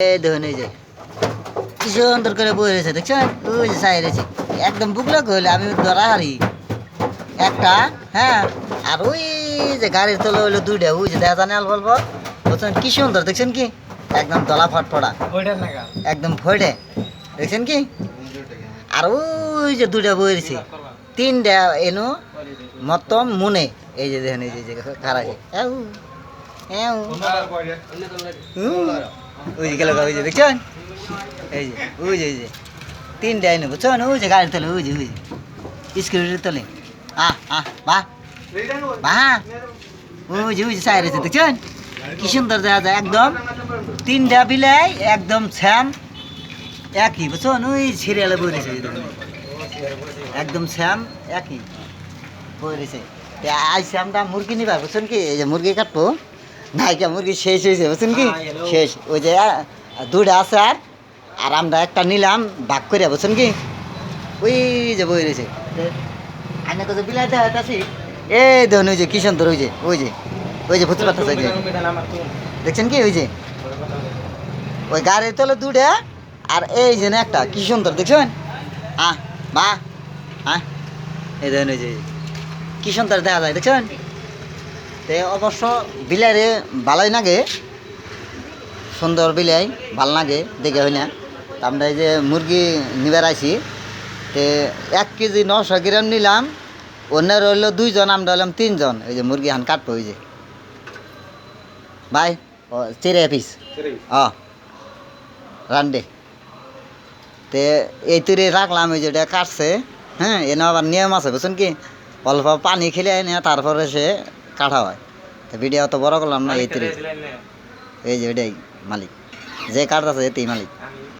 এই দেখুন এই যে কি সুন্দর করে বই রয়েছে দেখছেন, ওই যে চাই রয়েছে একদম বুকলা হইলে আমি ধরা হারি একটা। হ্যাঁ, আর ওই যে গাড়ির তলে হইলো দুইটা, ওই যে দেখা জানে অল্প অল্প বুঝছেন কি সুন্দর দেখছেন কি একদম দলা ফটফটা একদম ফটে দেখছেন কি। আর ওই যে দুইটা বই রয়েছে তিনটা এনো মতম মনে এই যে দেখেন এই যে খারাপ ওই যে গেল ওই যে দেখছেন এই যে ওই যে তিনটা এনে বুঝছেন ওই যে গাড়ির তলে ওই যে স্কুলের তলে বাহ বাহ ওই যে চাই রয়েছে দেখছেন কি সুন্দর দেখা যায় একদম তিনটা বিলাই একদম শ্যাম একই বুঝছেন ওই সিরিয়ালে বই রয়েছে একদম শ্যাম একই বই রয়েছে। আইসে আমরা মুরগি নিবা বুঝছেন কি এই যে মুরগি কাটবো নাইকা মুরগি শেষ হয়েছে বুঝছেন কি শেষ ওই যে দুইটা আছে আর আমরা একটা নিলাম ভাগ করে বুঝছেন কি ওই যে বই রয়েছে আইনা তো বিলাই দেওয়া আছে এই দেখুন ওই যে কি সুন্দর ওই যে ওই যে বুঝতে পারতেছে দেখছেন কি ওই যে ওই গাড়ির তলে দুটা আর এই যে না একটা কি সুন্দর দেখছেন বা এই দেখুন ওই যে কি সুন্দর দেখা যায় দেখছেন। তে অবশ্য বিলাইরে ভালোই লাগে সুন্দর বিলাই ভাল লাগে দেখে হয় না। আমরা এই যে মুরগি নিবার আইছি তে 1 কেজি 900 গ্রাম নিলাম, অন্যের হইলো 2 জন আমরা হলাম 3 জন। এই যে মুরগি হান কাটবো ওই যে ভাই চিড়ে পিস রান্ডে তে এই তুরে রাখলাম ওই যেটা কাটছে। হ্যাঁ এনে আবার নিয়ম আছে বুঝছেন কি অল্প পানি খেলে এনে তারপরে সে কাটা হয়। তো ভিডিও অত বড় করলাম না এই তুরে এই যে ওইটাই মালিক যে কাটতেছে এতেই মালিক।